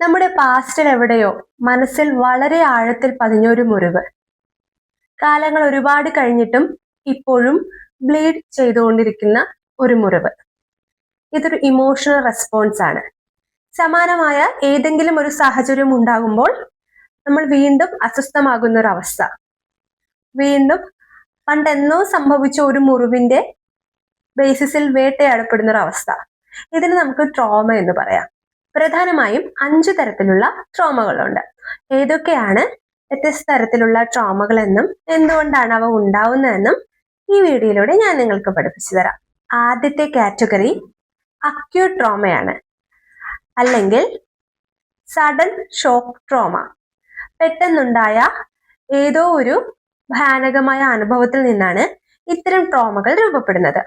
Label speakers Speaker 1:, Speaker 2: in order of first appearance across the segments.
Speaker 1: നമ്മുടെ പാസ്റ്റിൽ എവിടെയോ മനസ്സിൽ വളരെ ആഴത്തിൽ പതിഞ്ഞൊരു മുറിവ്. കാലങ്ങൾ ഒരുപാട് കഴിഞ്ഞിട്ടും ഇപ്പോഴും ബ്ലീഡ് ചെയ്തുകൊണ്ടിരിക്കുന്ന ഒരു മുറിവ്. ഇതൊരു ഇമോഷണൽ റെസ്പോൺസ് ആണ്. സമാനമായ ഏതെങ്കിലും ഒരു സാഹചര്യം ഉണ്ടാകുമ്പോൾ നമ്മൾ വീണ്ടും അസ്വസ്ഥമാകുന്ന ഒരു അവസ്ഥ, വീണ്ടും പണ്ടെന്നോ സംഭവിച്ച ഒരു മുറിവിന്റെ ബേസിസിൽ വേട്ടയാടപ്പെടുന്ന ഒരു അവസ്ഥ. ഇതിന് നമുക്ക് ട്രോമ എന്ന് പറയാം. പ്രധാനമായും 5 തരത്തിലുള്ള ട്രോമകളുണ്ട്. ഏതൊക്കെയാണ് വ്യത്യസ്ത തരത്തിലുള്ള ട്രോമകൾ എന്നും എന്തുകൊണ്ടാണ് അവ ഉണ്ടാവുന്നതെന്നും ഈ വീഡിയോയിലൂടെ ഞാൻ നിങ്ങൾക്ക് പഠിപ്പിച്ചു തരാം. ആദ്യത്തെ കാറ്റഗറി അക്യൂട്ട് ട്രോമയാണ്, അല്ലെങ്കിൽ സഡൻ ഷോക്ക് ട്രോമ. പെട്ടെന്നുണ്ടായ ഏതോ ഒരു ഭയാനകമായ അനുഭവത്തിൽ നിന്നാണ് ഇത്തരം ട്രോമകൾ രൂപപ്പെടുന്നത്.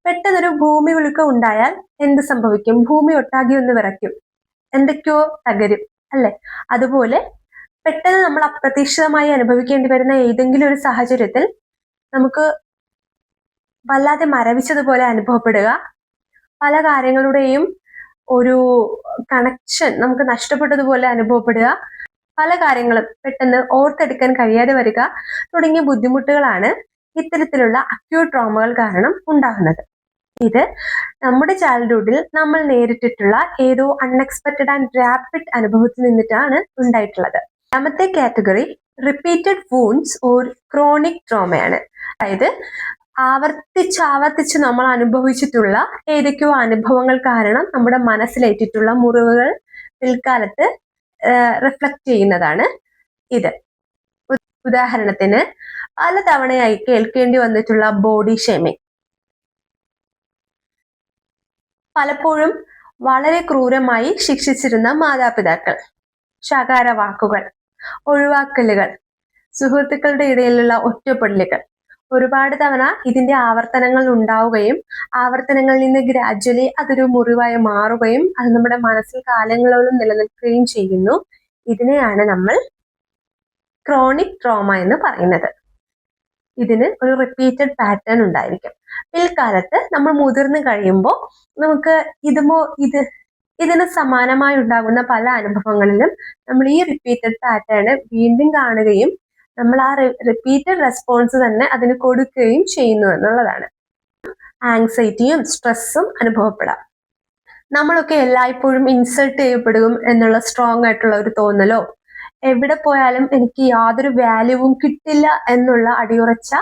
Speaker 1: പെട്ടെന്നൊരു ഭൂമി കുലുക്കം ഉണ്ടായാൽ എന്ത് സംഭവിക്കും? ഭൂമി ഒട്ടാകെ ഒന്ന് വിറയ്ക്കും, എന്തൊക്കെയോ തകരും അല്ലെ? അതുപോലെ പെട്ടെന്ന് നമ്മൾ അപ്രതീക്ഷിതമായി അനുഭവിക്കേണ്ടി വരുന്ന ഏതെങ്കിലും ഒരു സാഹചര്യത്തിൽ നമുക്ക് വല്ലാതെ മരവിച്ചതുപോലെ അനുഭവപ്പെടുക, പല കാര്യങ്ങളുടെയും ഒരു കണക്ഷൻ നമുക്ക് നഷ്ടപ്പെട്ടതുപോലെ അനുഭവപ്പെടുക, പല കാര്യങ്ങളും പെട്ടെന്ന് ഓർത്തെടുക്കാൻ കഴിയാതെ വരിക തുടങ്ങിയ ബുദ്ധിമുട്ടുകളാണ് ഇത്തരത്തിലുള്ള അക്യൂട്ട് ട്രോമകൾ കാരണം ഉണ്ടാകുന്നത്. ഇത് നമ്മുടെ ചൈൽഡ്ഹുഡിൽ നമ്മൾ നേരിട്ടിട്ടുള്ള ഏതോ അൺഎക്സ്പെക്റ്റഡ് ആൻഡ് റാപ്പിഡ് അനുഭവത്തിൽ നിന്നിട്ടാണ് ഉണ്ടായിട്ടുള്ളത്. രണ്ടാമത്തെ കാറ്റഗറി റിപ്പീറ്റഡ് വൂണ്ട്സ് ഓർ ക്രോണിക് ട്രോമയാണ്. അതായത് ആവർത്തിച്ച് നമ്മൾ അനുഭവിച്ചിട്ടുള്ള ഏതൊക്കെയോ അനുഭവങ്ങൾ കാരണം നമ്മുടെ മനസ്സിലേറ്റിട്ടുള്ള മുറിവുകൾ പിൽക്കാലത്ത് റിഫ്ലക്ട് ചെയ്യുന്നതാണ് ഇത്. ഉദാഹരണത്തിന് പലതവണയായി കേൾക്കേണ്ടി വന്നിട്ടുള്ള ബോഡി ഷേമിങ്, പലപ്പോഴും വളരെ ക്രൂരമായി ശിക്ഷിച്ചിരുന്ന മാതാപിതാക്കൾ, ശകാര വാക്കുകൾ, ഒഴിവാക്കലുകൾ, സുഹൃത്തുക്കളുടെ ഇടയിലുള്ള ഒറ്റപ്പെടലുകൾ, ഒരുപാട് തവണ ഇതിന്റെ ആവർത്തനങ്ങൾ ഉണ്ടാവുകയും ആവർത്തനങ്ങളിൽ നിന്ന് ഗ്രാജ്വലി അതൊരു മുറിവായി മാറുകയും അത് നമ്മുടെ മനസ്സിൽ കാലങ്ങളോളം നിലനിൽക്കുകയും ചെയ്യുന്നു. ഇതിനെയാണ് നമ്മൾ ക്രോണിക് ട്രോമ എന്ന് പറയുന്നത്. ഇതിന് ഒരു റിപ്പീറ്റഡ് പാറ്റേൺ ഉണ്ടായിരിക്കും. പിൽക്കാലത്ത് നമ്മൾ മുതിർന്നു കഴിയുമ്പോൾ നമുക്ക് ഇതിന് സമാനമായി ഉണ്ടാകുന്ന പല അനുഭവങ്ങളിലും നമ്മൾ ഈ റിപ്പീറ്റഡ് പാറ്റേൺ വീണ്ടും കാണുകയും നമ്മൾ ആ റിപ്പീറ്റഡ് റെസ്പോൺസ് തന്നെ അതിന് കൊടുക്കുകയും ചെയ്യുന്നു എന്നുള്ളതാണ്. ആങ്സൈറ്റിയും സ്ട്രെസ്സും അനുഭവപ്പെടാം. നമ്മളൊക്കെ എല്ലായ്പ്പോഴും ഇൻസൾട്ട് ചെയ്യപ്പെടും എന്നുള്ള സ്ട്രോങ് ആയിട്ടുള്ള ഒരു തോന്നലോ, എവിടെ പോയാലും എനിക്ക് യാതൊരു വാല്യൂവും കിട്ടില്ല എന്നുള്ള അടിയുറച്ച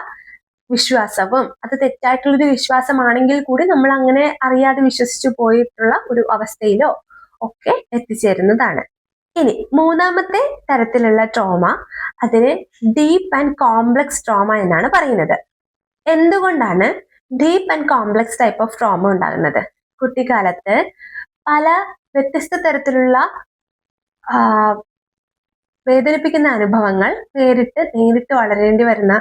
Speaker 1: വിശ്വാസവും, അത് തെറ്റായിട്ടുള്ളൊരു വിശ്വാസമാണെങ്കിൽ കൂടി നമ്മൾ അങ്ങനെ അറിയാതെ വിശ്വസിച്ചു പോയിട്ടുള്ള ഒരു അവസ്ഥയിലോ ഒക്കെ എത്തിച്ചേരുന്നതാണ്. ഇനി മൂന്നാമത്തെ തരത്തിലുള്ള ട്രോമ, അതിന് ഡീപ്പ് ആൻഡ് കോംപ്ലക്സ് ട്രോമ എന്നാണ് പറയുന്നത്. എന്തുകൊണ്ടാണ് deep and complex type of trauma ഉണ്ടാകുന്നത്? കുട്ടിക്കാലത്ത് പല വ്യത്യസ്ത തരത്തിലുള്ള വേദനിപ്പിക്കുന്ന അനുഭവങ്ങൾ നേരിട്ട് വളരേണ്ടി വരുന്ന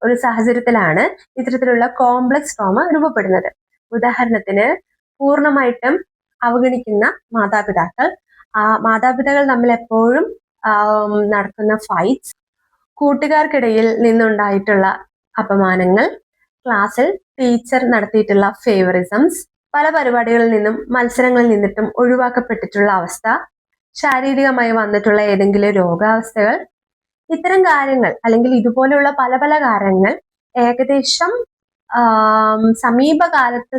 Speaker 1: ഒരു സാഹചര്യത്തിലാണ് ഇത്തരത്തിലുള്ള കോംപ്ലക്സ് ട്രോമ രൂപപ്പെടുന്നത്. ഉദാഹരണത്തിന്, പൂർണ്ണമായിട്ടും അവഗണിക്കുന്ന മാതാപിതാക്കൾ, മാതാപിതാക്കൾ തമ്മിൽ എപ്പോഴും നടക്കുന്ന ഫൈറ്റ്സ്, കൂട്ടുകാർക്കിടയിൽ നിന്നുണ്ടായിട്ടുള്ള അപമാനങ്ങൾ, ക്ലാസ്സിൽ ടീച്ചർ നടത്തിയിട്ടുള്ള ഫേവറിസംസ്, പല പരിപാടികളിൽ നിന്നും മത്സരങ്ങളിൽ നിന്നിട്ടും ഒഴിവാക്കപ്പെട്ടിട്ടുള്ള അവസ്ഥ, ശാരീരികമായി വന്നിട്ടുള്ള ഏതെങ്കിലും രോഗാവസ്ഥകൾ, ഇത്തരം കാര്യങ്ങൾ അല്ലെങ്കിൽ ഇതുപോലെയുള്ള പല പല കാര്യങ്ങൾ ഏകദേശം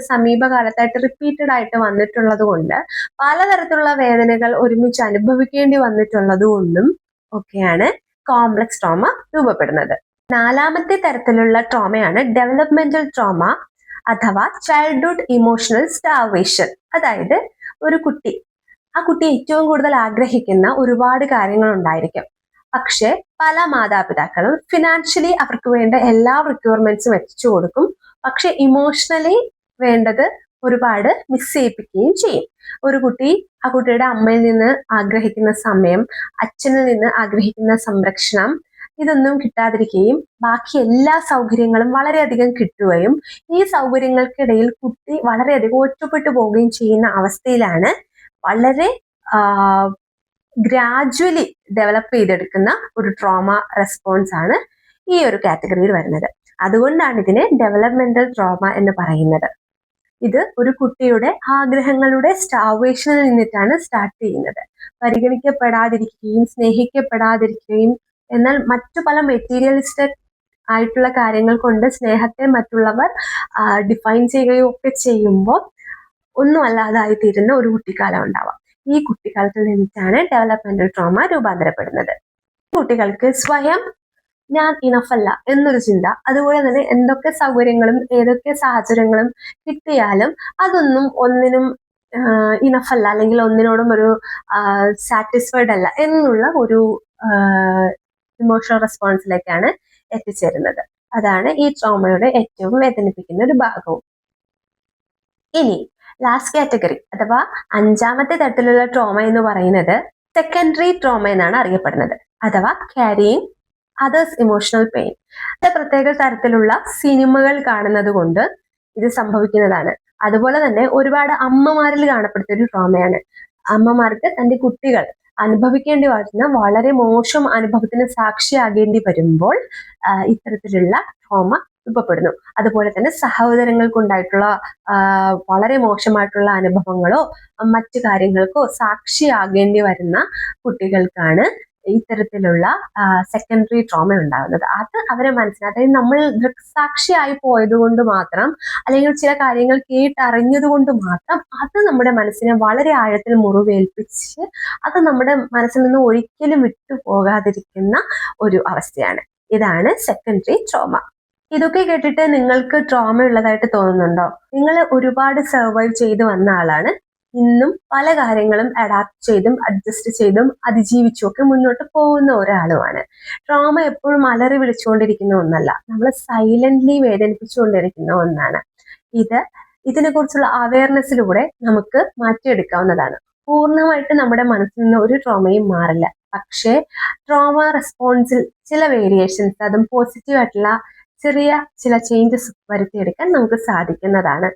Speaker 1: സമീപകാലത്തായിട്ട് റിപ്പീറ്റഡ് ആയിട്ട് വന്നിട്ടുള്ളത് കൊണ്ട്, പലതരത്തിലുള്ള വേദനകൾ ഒരുമിച്ച് അനുഭവിക്കേണ്ടി വന്നിട്ടുള്ളത് കൊണ്ടും ഒക്കെയാണ് കോംപ്ലക്സ് ട്രോമ രൂപപ്പെടുന്നത്. നാലാമത്തെ തരത്തിലുള്ള ട്രോമയാണ് ഡെവലപ്മെന്റൽ ട്രോമ അഥവാ ചൈൽഡ്ഹുഡ് ഇമോഷണൽ സ്റ്റാർവേഷൻ. അതായത് ഒരു കുട്ടി ഏറ്റവും കൂടുതൽ ആഗ്രഹിക്കുന്ന ഒരുപാട് കാര്യങ്ങൾ ഉണ്ടായിരിക്കും. പക്ഷെ പല മാതാപിതാക്കളും ഫിനാൻഷ്യലി അവർക്ക് വേണ്ട എല്ലാ റിക്വയർമെന്റ്സും എത്തിച്ചു കൊടുക്കും. പക്ഷെ ഇമോഷണലി വേണ്ടത് ഒരുപാട് മിസ് ചെയ്യിപ്പിക്കുകയും ചെയ്യും. ഒരു കുട്ടി ആ കുട്ടിയുടെ അമ്മയിൽ നിന്ന് ആഗ്രഹിക്കുന്ന സമയം, അച്ഛനിൽ നിന്ന് ആഗ്രഹിക്കുന്ന സംരക്ഷണം, ഇതൊന്നും കിട്ടാതിരിക്കുകയും ബാക്കി എല്ലാ സൗകര്യങ്ങളും വളരെയധികം കിട്ടുകയും ഈ സൗകര്യങ്ങൾക്കിടയിൽ കുട്ടി വളരെയധികം ഒറ്റപ്പെട്ടു പോവുകയും ചെയ്യുന്ന അവസ്ഥയിലാണ് വളരെ ഗ്രാജ്വലി ഡെവലപ്പ് ചെയ്തെടുക്കുന്ന ഒരു ട്രോമ റെസ്പോൺസ് ആണ് ഈ ഒരു കാറ്റഗറിയിൽ വരുന്നത്. അതുകൊണ്ടാണ് ഇതിനെ ഡെവലപ്മെന്റൽ ട്രോമ എന്ന് പറയുന്നത്. ഇത് ഒരു കുട്ടിയുടെ ആഗ്രഹങ്ങളുടെ സ്റ്റാർവേഷനിൽ നിന്നിട്ടാണ് സ്റ്റാർട്ട് ചെയ്യുന്നത്. പരിഗണിക്കപ്പെടാതിരിക്കുകയും സ്നേഹിക്കപ്പെടാതിരിക്കുകയും എന്നാൽ മറ്റു പല മെറ്റീരിയലിസ്റ്റിക് ആയിട്ടുള്ള കാര്യങ്ങൾ കൊണ്ട് സ്നേഹത്തെ മറ്റുള്ളവർ ഡിഫൈൻ ചെയ്യുകയോ ഒക്കെ ചെയ്യുമ്പോൾ ഒന്നും അല്ലാതായി തീരുന്ന ഒരു കുട്ടിക്കാലം ഉണ്ടാവാം. ഈ കുട്ടിക്കാലത്തിൽ നിന്നിട്ടാണ് ഡെവലപ്മെന്റൽ ട്രോമ രൂപാന്തരപ്പെടുന്നത്. കുട്ടികൾക്ക് സ്വയം ഞാൻ ഇനഫ് അല്ല എന്നൊരു ചിന്ത, അതുപോലെ തന്നെ എന്തൊക്കെ സൗകര്യങ്ങളും ഏതൊക്കെ സാഹചര്യങ്ങളും കിട്ടിയാലും അതൊന്നും ഒന്നിനും ഇനഫ് അല്ല, അല്ലെങ്കിൽ ഒന്നിനോടും ഒരു സാറ്റിസ്ഫൈഡ് അല്ല എന്നുള്ള ഒരു ഇമോഷണൽ റെസ്പോൺസിലേക്കാണ് എത്തിച്ചേരുന്നത്. അതാണ് ഈ ട്രോമയുടെ ഏറ്റവും വേദനിപ്പിക്കുന്ന ഒരു ഭാഗവും. ഇനി ലാസ്റ്റ് കാറ്റഗറി അഥവാ അഞ്ചാമത്തെ തട്ടിലുള്ള ട്രോമ എന്ന് പറയുന്നത് സെക്കൻഡറി ട്രോമ എന്നാണ് അറിയപ്പെടുന്നത്, അഥവാ ക്യാരിയിങ് അതേഴ്സ് ഇമോഷണൽ പെയിൻ. പ്രത്യേക തരത്തിലുള്ള സിനിമകൾ കാണുന്നത് കൊണ്ട് ഇത് സംഭവിക്കുന്നതാണ്. അതുപോലെ തന്നെ ഒരുപാട് അമ്മമാരിൽ കാണപ്പെടുന്ന ഒരു ട്രോമയാണ്. അമ്മമാർക്ക് തന്റെ കുട്ടികൾ അനുഭവിക്കേണ്ടി വരുന്ന വളരെ മോശം അനുഭവത്തിന് സാക്ഷിയാകേണ്ടി വരുമ്പോൾ ഇത്തരത്തിലുള്ള ട്രോമ രൂപപ്പെടുന്നു. അതുപോലെ തന്നെ സഹോദരങ്ങൾക്കുണ്ടായിട്ടുള്ള വളരെ മോശമായിട്ടുള്ള അനുഭവങ്ങളോ മറ്റു കാര്യങ്ങൾക്കോ സാക്ഷിയാകേണ്ടി വരുന്ന കുട്ടികൾക്കാണ് ഇത്തരത്തിലുള്ള സെക്കൻഡറി ട്രോമ ഉണ്ടാകുന്നത്. അത് അവരെ മനസ്സിലാക്കി, അതായത് നമ്മൾ ദൃക്സാക്ഷിയായി പോയത് കൊണ്ട് മാത്രം അല്ലെങ്കിൽ ചില കാര്യങ്ങൾ കേട്ടറിഞ്ഞത് കൊണ്ട് മാത്രം അത് നമ്മുടെ മനസ്സിനെ വളരെ ആഴത്തിൽ മുറിവേൽപ്പിച്ച് അത് നമ്മുടെ മനസ്സിൽ നിന്ന് ഒരിക്കലും വിട്ടുപോകാതിരിക്കുന്ന ഒരു അവസ്ഥയാണ്. ഇതാണ് സെക്കൻഡറി ട്രോമ. ഇതൊക്കെ കേട്ടിട്ട് നിങ്ങൾക്ക് ട്രോമ ഉള്ളതായിട്ട് തോന്നുന്നുണ്ടോ? നിങ്ങൾ ഒരുപാട് സർവൈവ് ചെയ്ത് വന്ന ആളാണ്. ഇന്നും പല കാര്യങ്ങളും അഡാപ്റ്റ് ചെയ്തും അഡ്ജസ്റ്റ് ചെയ്തും അതിജീവിച്ചും ഒക്കെ മുന്നോട്ട് പോകുന്ന ഒരാളുമാണ്. ട്രോമ എപ്പോഴും അലറി വിളിച്ചുകൊണ്ടിരിക്കുന്ന ഒന്നല്ല, നമ്മൾ സൈലന്റ്ലി വേദനിപ്പിച്ചുകൊണ്ടിരിക്കുന്ന ഒന്നാണ്. ഇതിനെ കുറിച്ചുള്ള അവയർനെസ്സിലൂടെ നമുക്ക് മാറ്റിയെടുക്കാവുന്നതാണ്. പൂർണ്ണമായിട്ട് നമ്മുടെ മനസ്സിൽ നിന്ന് ഒരു ട്രോമയും മാറില്ല. പക്ഷേ ട്രോമ റെസ്പോൺസിൽ ചില വേരിയേഷൻസ്, അതും പോസിറ്റീവ് ആയിട്ടുള്ള ചെറിയ ചില ചേഞ്ചസ് വരുത്തിയെടുക്കാൻ നമുക്ക് സാധിക്കുന്നതാണ്.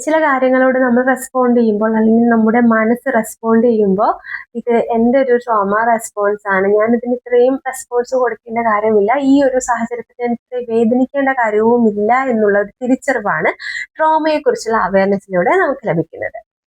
Speaker 1: ചില കാര്യങ്ങളോട് നമ്മൾ റെസ്പോണ്ട് ചെയ്യുമ്പോൾ അല്ലെങ്കിൽ നമ്മുടെ മനസ്സ് റെസ്പോണ്ട് ചെയ്യുമ്പോൾ ഇത് എൻ്റെ ഒരു ട്രോമ റെസ്പോൺസ് ആണ്, ഞാൻ ഇതിന് ഇത്രയും റെസ്പോൺസ് കൊടുക്കേണ്ട കാര്യമില്ല, ഈ ഒരു സാഹചര്യത്തിൽ ഞാൻ ഇത്ര വേദനിക്കേണ്ട കാര്യവുമില്ല എന്നുള്ള ഒരു തിരിച്ചറിവാണ് ട്രോമയെ കുറിച്ചുള്ള അവയർനെസ്സിലൂടെ നമുക്ക് ലഭിക്കുന്നത്.